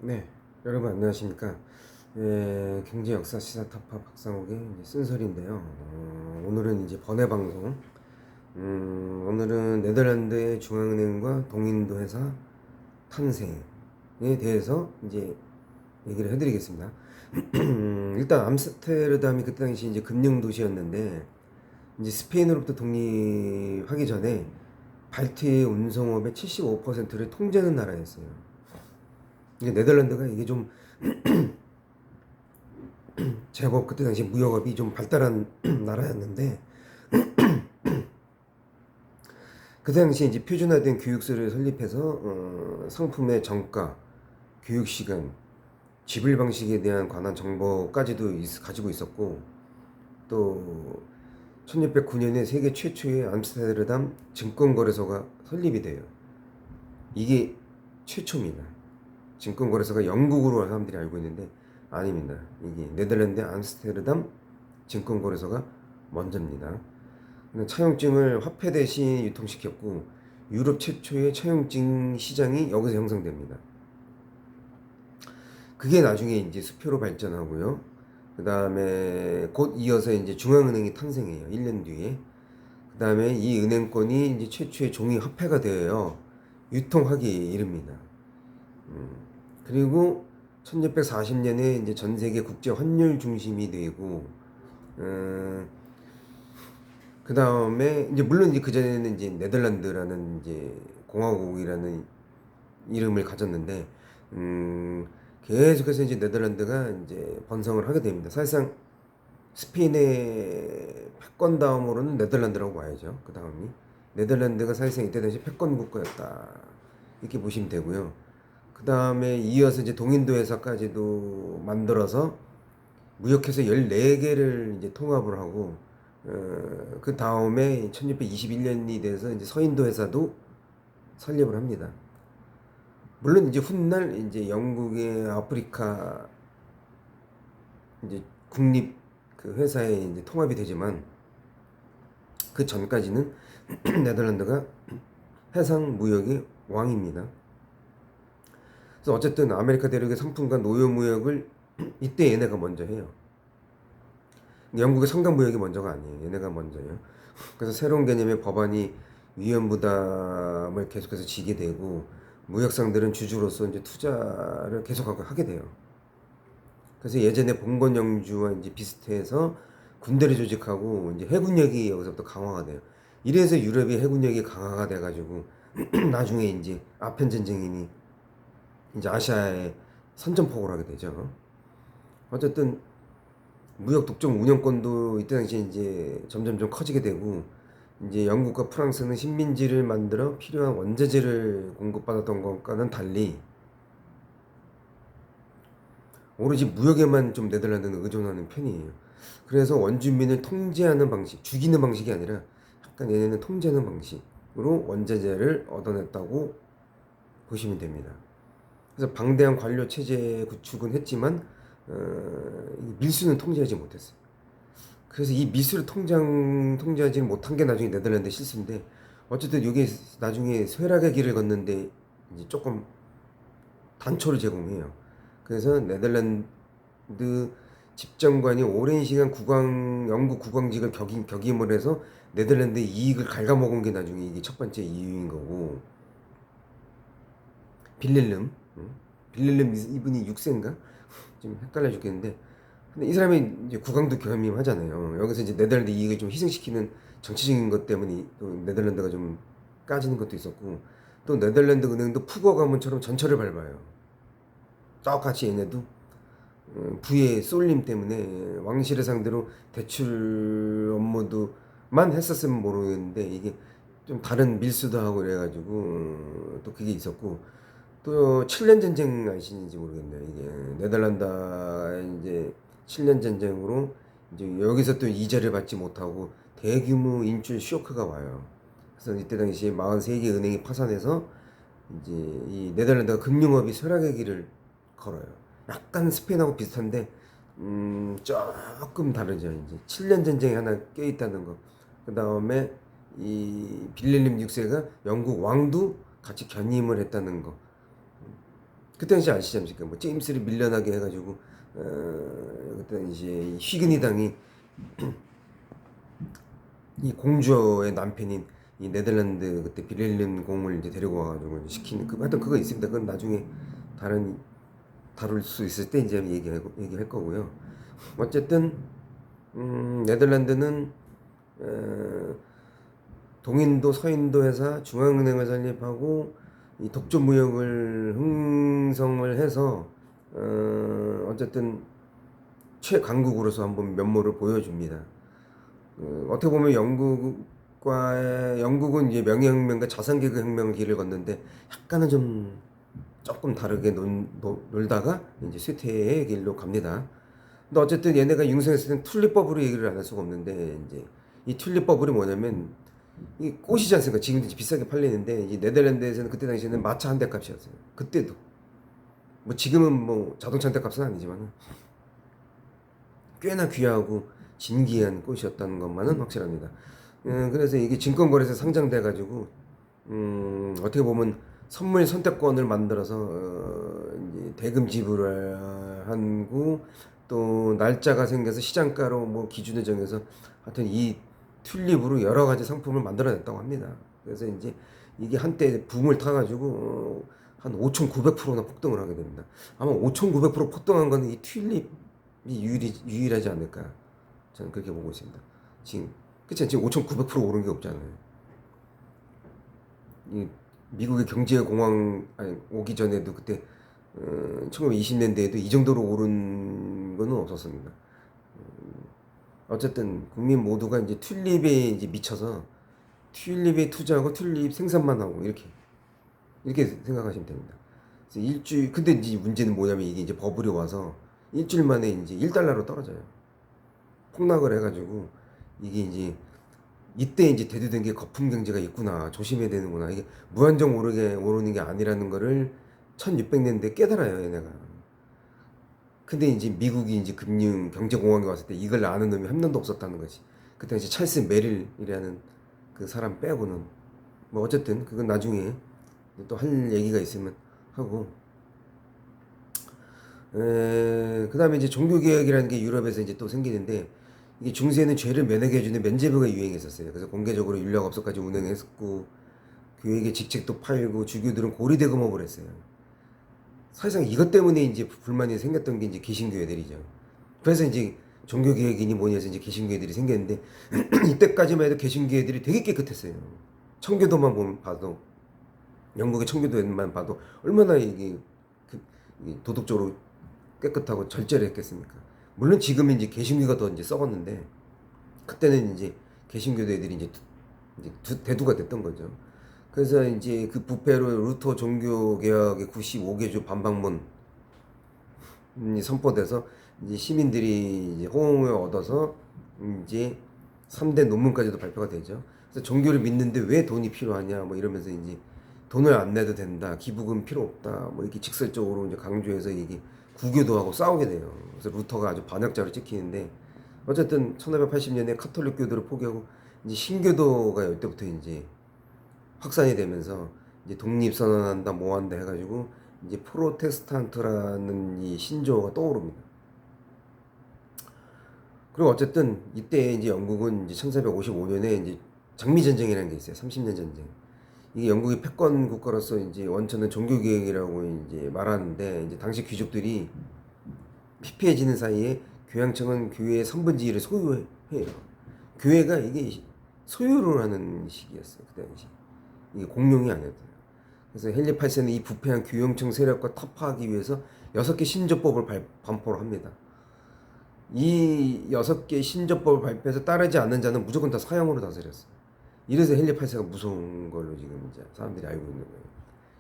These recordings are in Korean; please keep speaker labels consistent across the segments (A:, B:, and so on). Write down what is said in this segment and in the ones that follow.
A: 네, 여러분 안녕하십니까? 경제 역사 시사 타파 박상욱의 이제 쓴소리인데요. 오늘은 이제 번외 방송. 오늘은 네덜란드의 중앙은행과 동인도 회사 탄생에 대해서 이제 얘기를 해드리겠습니다. 일단 암스테르담이 그때 당시 이제 금융 도시였는데 이제 스페인으로부터 독립하기 전에 발트해 운송업의 75%를 통제하는 나라였어요. 이게 네덜란드가 이게 좀 제법 그때 당시 무역업이 좀 발달한 나라였는데 그 당시 이제 표준화된 교육서를 설립해서 상품의 정가, 교육 시간, 지불 방식에 대한 관한 정보까지도 가지고 있었고 또 1609년에 세계 최초의 암스테르담 증권거래소가 설립이 돼요. 이게 최초입니다. 증권거래소가 영국으로 사람들이 알고 있는데 아닙니다. 이게 네덜란드 암스테르담 증권거래소가 먼저입니다. 차용증을 화폐 대신 유통시켰고 유럽 최초의 차용증 시장이 여기서 형성됩니다. 그게 나중에 이제 수표로 발전하고요. 그 다음에 곧 이어서 이제 중앙은행이 탄생해요. 1년 뒤에. 그 다음에 이 은행권이 이제 최초의 종이 화폐가 되어 유통하기에 이릅니다. 그리고 1640년에 이제 전 세계 국제 환율 중심이 되고, 그 다음에 이제 물론 이제 그 전에는 이제 네덜란드라는 이제 공화국이라는 이름을 가졌는데, 계속해서 이제 네덜란드가 이제 번성을 하게 됩니다. 사실상 스페인의 패권 다음으로는 네덜란드라고 봐야죠. 그 다음이 네덜란드가 사실상 이때 당시 패권 국가였다 이렇게 보시면 되고요. 그 다음에 이어서 이제 동인도 회사까지도 만들어서 무역해서 14개를 이제 통합을 하고 그 다음에 1621년이 돼서 이제 서인도 회사도 설립을 합니다. 물론 이제 훗날 이제 영국의 아프리카 이제 국립 그 회사에 이제 통합이 되지만 그 전까지는 네덜란드가 해상 무역의 왕입니다. 그래서 어쨌든 아메리카 대륙의 상품과 노예 무역을 이때 얘네가 먼저 해요. 영국의 성강 무역이 먼저가 아니에요. 얘네가 먼저예요. 그래서 새로운 개념의 법안이 위험 부담을 계속해서 지게 되고 무역상들은 주주로서 이제 투자를 계속하고 하게 돼요. 그래서 예전에 봉건 영주와 이제 비슷해서 군대를 조직하고 이제 해군력이 여기서부터 강화가 돼요. 이래서 유럽의 해군력이 강화가 돼가지고 나중에 이제 아편 전쟁이니 이제 아시아에 선전포고를 하게 되죠. 어쨌든 무역 독점 운영권도 이때 당시에 이제 점점 좀 커지게 되고 이제 영국과 프랑스는 식민지를 만들어 필요한 원자재를 공급받았던 것과는 달리 오로지 무역에만 좀 네덜란드는 의존하는 편이에요. 그래서 원주민을 통제하는 방식, 죽이는 방식이 아니라 약간 얘네는 통제하는 방식으로 원자재를 얻어냈다고 보시면 됩니다. 그래서 방대한 관료 체제 구축은 했지만 밀수는 통제하지 못했어요. 그래서 이 밀수를 통제하지 못한 게 나중에 네덜란드 실수인데 어쨌든 이게 나중에 쇠락의 길을 걷는데 이제 조금 단초를 제공해요. 그래서 네덜란드 집정관이 오랜 시간 영국 국왕직을 격임을 해서 네덜란드의 이익을 갉아먹은 게 나중에 이게 첫 번째 이유인 거고 빌렐름 빌렐름 이분이 6세인가? 좀 헷갈려 죽겠는데 근데 이 사람이 이제 국왕도 겸임하잖아요. 여기서 이제 네덜란드 이익을 좀 희생시키는 정치적인 것 때문에 또 네덜란드가 좀 까지는 것도 있었고 또 네덜란드 은행도 푸거 가문처럼 전철을 밟아요. 똑같이 얘네도 부의 쏠림 때문에 왕실을 상대로 대출 업무도만 했었으면 모르겠는데 이게 좀 다른 밀수도 하고 그래가지고 또 그게 있었고 또 7년 전쟁 아시는지 모르겠네요. 이게 네덜란드 이제 7년 전쟁으로 이제 여기서 또 이자를 받지 못하고 대규모 인출 쇼크가 와요. 그래서 이때 당시에 43개 은행이 파산해서 이제 이 네덜란드가 금융업이 쇠락의 길을 걸어요. 약간 스페인하고 비슷한데 조금 다르죠. 이제 7년 전쟁이 하나 껴있다는 거. 그 다음에 이 빌렐름 6세가 영국 왕도 같이 견임을 했다는 거. 그때 당시 아시지 않습니까? 뭐 제임스를 밀려나게 해가지고 그때 이제 휘근이당이 이 공주의 남편인 이 네덜란드 그때 빌헬름 공을 이제 데리고 와가지고 이제 시키는 그 하여튼 그거 있습니다. 그건 나중에 다른 다룰 수 있을 때 이제 얘기할 거고요. 어쨌든 네덜란드는 동인도 서인도에서 중앙은행을 설립하고 이 독점 무역을 흥성을 해서 어쨌든 최강국으로서 한번 면모를 보여줍니다. 어떻게 보면 영국은 이제 명예혁명과 자산계급 혁명의 길을 걷는데 약간은 좀 조금 다르게 놀다가 이제 쇠퇴의 길로 갑니다. 근데 어쨌든 얘네가 융성했을 땐 튤립버블을 얘기를 안 할 수가 없는데 이제 이 튤립버블이 뭐냐면 이 꽃이지 않습니까? 지금도 이제 비싸게 팔리는데 이 네덜란드에서는 그때 당시에는 마차 한 대 값이었어요. 그때도 뭐 지금은 뭐 자동차 한 대 값은 아니지만 꽤나 귀하고 진귀한 꽃이었다는 것만은 확실합니다. 그래서 이게 증권거래소에 상장돼가지고 어떻게 보면 선물 선택권을 만들어서 이제 대금 지불을 하고 또 날짜가 생겨서 시장가로 뭐 기준을 정해서 하여튼 이 튤립으로 여러 가지 상품을 만들어냈다고 합니다. 그래서 이제 이게 한때 붐을 타가지고 한 5,900%나 폭등을 하게 됩니다. 아마 5,900% 폭등한 거는 이 튤립이 유일하지 않을까 저는 그렇게 보고 있습니다. 지금 5,900% 오른 게 없잖아요. 이 미국의 경제 공황 오기 전에도 그때 1920년대에도 이 정도로 오른 거는 없었습니다. 어쨌든 국민 모두가 이제 튤립에 이제 미쳐서 튤립에 투자하고 튤립 생산만 하고 이렇게 생각하시면 됩니다. 그래서 일주일 근데 이제 문제는 뭐냐면 이게 이제 버블이 와서 일주일 만에 이제 1달러로 떨어져요. 폭락을 해가지고 이게 이제 이때 이제 대두된 게 거품 경제가 있구나 조심해야 되는구나 이게 무한정 오르는 게 아니라는 거를 1600년대 깨달아요 얘네가. 근데 이제 미국이 이제 금융 경제 공황이 왔을 때 이걸 아는 놈이 한 명도 없었다는 거지. 그때 이제 찰스 메릴이라는 그 사람 빼고는 뭐 어쨌든 그건 나중에 또 할 얘기가 있으면 하고 그 다음에 이제 종교개혁이라는 게 유럽에서 이제 또 생기는데 이게 중세는 죄를 면하게 해주는 면죄부가 유행했었어요. 그래서 공개적으로 윤락업소까지 운영했었고 교회의 직책도 팔고 주교들은 고리대금업을 했어요. 사실상 이것 때문에 이제 불만이 생겼던 게 이제 개신교회들이죠. 그래서 이제 종교개혁이니 뭐니 해서 이제 개신교회들이 생겼는데 이때까지만 해도 개신교회들이 되게 깨끗했어요. 청교도만 봐도 영국의 청교도만 봐도 얼마나 이게 도덕적으로 깨끗하고 절제했겠습니까? 물론 지금은 이제 개신교가 더 이제 썩었는데 그때는 이제 개신교도 애들이 이제 대두가 됐던 거죠. 그래서 이제 그 부패로 루터 종교개혁의 95개조 반박문 선포돼서 이제 시민들이 이제 호응을 얻어서 이제 3대 논문까지도 발표가 되죠. 그래서 종교를 믿는데 왜 돈이 필요하냐 뭐 이러면서 이제 돈을 안 내도 된다, 기부금 필요 없다, 뭐 이렇게 직설적으로 이제 강조해서 이게 구교도 하고 싸우게 돼요. 그래서 루터가 아주 반역자로 찍히는데 어쨌든 1580년에 카톨릭교도를 포기하고 이제 신교도가 이때부터 이제 확산이 되면서 이제 독립 선언한다, 뭐 한다 해가지고 이제 프로테스탄트라는 이 신조어가 떠오릅니다. 그리고 어쨌든 이때 이제 영국은 이제 1455년에 이제 장미전쟁이라는 게 있어요. 30년 전쟁. 이게 영국의 패권 국가로서 이제 원천은 종교개혁이라고 이제 말하는데 이제 당시 귀족들이 피폐해지는 사이에 교양청은 교회의 3분의 1을 소유해요. 교회가 이게 소유를 하는 시기였어요. 그 당시. 이게 공용이 아니었어요. 그래서 헨리 8세는 이 부패한 교양청 세력과 타파하기 위해서 6개 신조법을 반포를 합니다. 이 6개 신조법을 발표해서 따르지 않는 자는 무조건 다 사형으로 다스렸어요. 이래서 헨리 8세가 무서운 걸로 지금 이제 사람들이 알고 있는 거예요.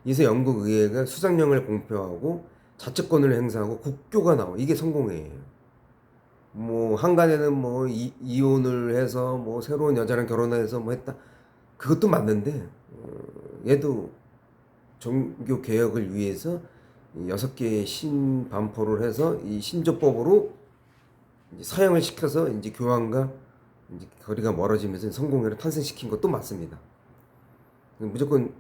A: 이래서 영국 의회가 수상령을 공표하고 자치권을 행사하고 국교가 나와. 이게 성공회예요. 뭐 한간에는 뭐 이혼을 해서 뭐 새로운 여자랑 결혼해서 뭐 했다. 그것도 맞는데 얘도 종교 개혁을 위해서 6개의 신반포를 해서 이 신조법으로 이제 사형을 시켜서 이제 교황과 이제 거리가 멀어지면서 성공회를 탄생시킨 것도 맞습니다. 무조건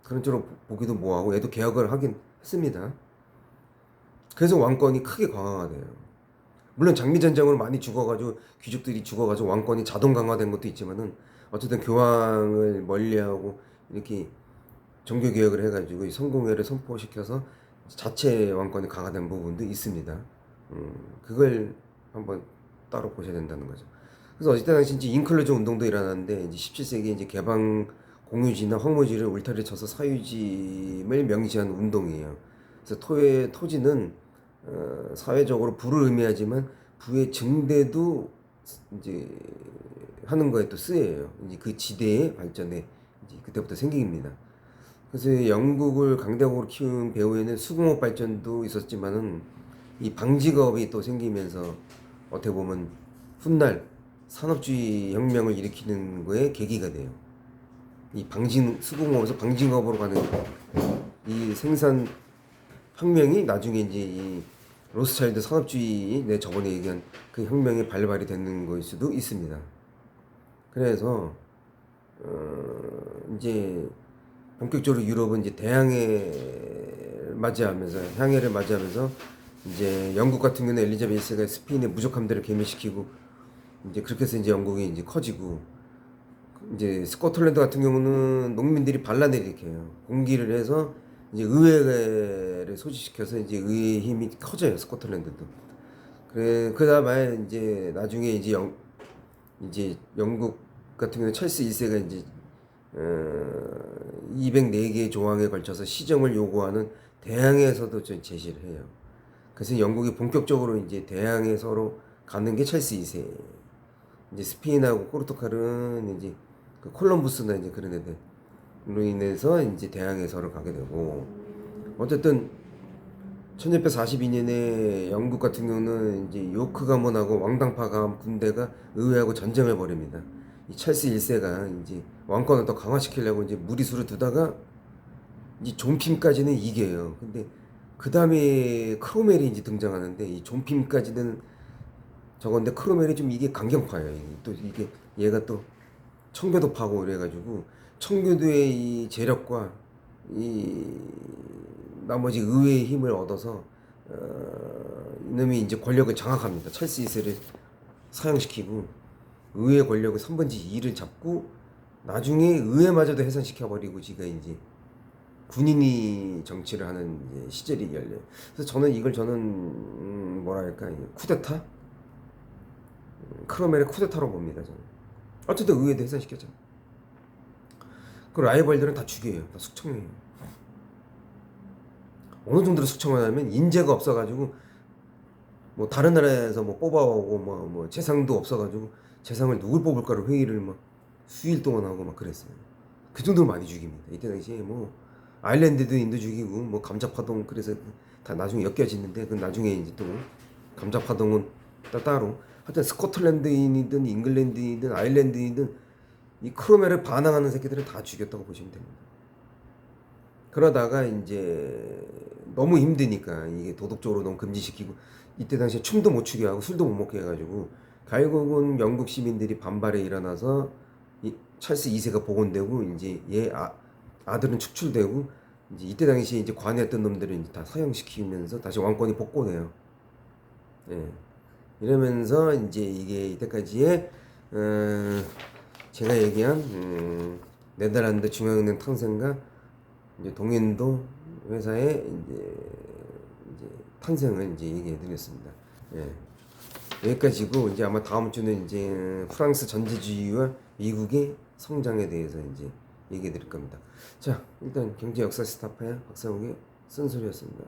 A: 그런 쪽으로 보기도 뭐하고 얘도 개혁을 하긴 했습니다. 그래서 왕권이 크게 강화가 돼요. 물론 장미전쟁으로 많이 죽어가지고 귀족들이 죽어가지고 왕권이 자동 강화된 것도 있지만은 어쨌든 교황을 멀리하고 이렇게 종교개혁을 해가지고 이 성공회를 선포시켜서 자체 왕권이 강화된 부분도 있습니다. 그걸 한번 따로 보셔야 된다는 거죠. 그래서 어쨌든 당시 이제 인클루전 운동도 일어났는데 이제 17세기 이제 개방 공유지나 황무지를 울타리 쳐서 사유지임을 명시한 운동이에요. 그래서 토지는 사회적으로 부를 의미하지만 부의 증대도 이제 하는 거에 또 쓰여요. 이제 그 지대의 발전에 이제 그때부터 생깁니다. 그래서 영국을 강대국으로 키운 배후에는 수공업 발전도 있었지만은 이 방직업이 또 생기면서 어떻게 보면 훗날 산업주의 혁명을 일으키는 거에 계기가 돼요. 이 수공업에서 방직업으로 가는 이 생산 혁명이 나중에 이제 이 로스차일드 산업주의, 내 저번에 얘기한 그 혁명의 발발이 되는 거일 수도 있습니다. 그래서 이제 본격적으로 유럽은 이제 대항해를 맞이하면서 이제 영국 같은 경우는 엘리자베스가 스페인의 무적 함대를 괴멸시키고 이제 그렇게 해서 이제 영국이 이제 커지고, 이제 스코틀랜드 같은 경우는 농민들이 반란을 일으켜요. 공기를 해서 이제 의회를 소집시켜서 이제 의회의 힘이 커져요. 스코틀랜드도. 그래, 그다음에 이제 나중에 이제 영국 같은 경우는 찰스 1세가 이제 204개의 조항에 걸쳐서 시정을 요구하는 대항해서도 제시를 해요. 그래서 영국이 본격적으로 이제 대항해서로 가는 게 찰스 2세. 이제 스페인하고 포르투갈은 이제 그 콜럼부스나 이제 그런 애들로 인해서 이제 대항해서를 가게 되고, 어쨌든 1642년에 영국 같은 경우는 이제 요크 가문하고 왕당파 가문 군대가 의회하고 전쟁을 벌입니다. 이 찰스 1세가 이제 왕권을 더 강화시키려고 이제 무리수를 두다가 이제 존핌까지는 이겨요. 근데 그 다음에 크로멜이 이제 등장하는데, 이 존핌까지는 저건데 크로멜이 좀 이게 강경파예요. 또 이게 얘가 또 청교도 파고 그래가지고 청교도의 이 재력과 이 나머지 의회의 힘을 얻어서 이놈이 이제 권력을 장악합니다. 찰스 2세를 사형시키고 의회 권력을 3분의 2를 잡고 나중에 의회마저도 해산시켜버리고 지가 이제 군인이 정치를 하는 이제 시절이 열려요. 그래서 저는 뭐랄까 쿠데타? 크로멜의 쿠데타로 봅니다. 저는. 어쨌든 의회도 해산시켰죠. 그 라이벌들은 다 죽여요. 다 숙청해요. 어느 정도로 숙청하냐면 인재가 없어가지고 뭐 다른 나라에서 뭐 뽑아오고 뭐 재상도 없어가지고 재상을 누굴 뽑을까를 회의를 막 수일 동안 하고 막 그랬어요. 그 정도로 많이 죽입니다. 이때 당시에 뭐 아일랜드인도 죽이고 뭐 감자파동, 그래서 다 나중에 엮여지는데 그 나중에 이제 또 감자파동은 따로 하여튼 스코틀랜드인이든 잉글랜드인이든 아일랜드인이든 이 크로멜을 반항하는 새끼들을 다 죽였다고 보시면 됩니다. 그러다가 이제 너무 힘드니까 이게 도덕적으로 너무 금지시키고 이때 당시에 춤도 못 추게 하고 술도 못 먹게 해가지고 결국은 영국 시민들이 반발에 일어나서 이 찰스 2세가 복원되고 이제 아들은 축출되고 이제 이때 당시에 이제 관여했던 놈들을 이제 다 사형시키면서 다시 왕권이 복권해요. 예. 이러면서 이제 이게 이때까지의 제가 얘기한 네덜란드 중앙은행 탄생과 이제 동인도 회사의 이제 탄생을 이제 얘기해 드렸습니다. 예. 여기까지고 이제 아마 다음 주는 이제 프랑스 전제주의와 미국의 성장에 대해서 이제 얘기해 드릴 겁니다. 자, 일단 경제 역사 스타파의 박상욱의 쓴소리였습니다.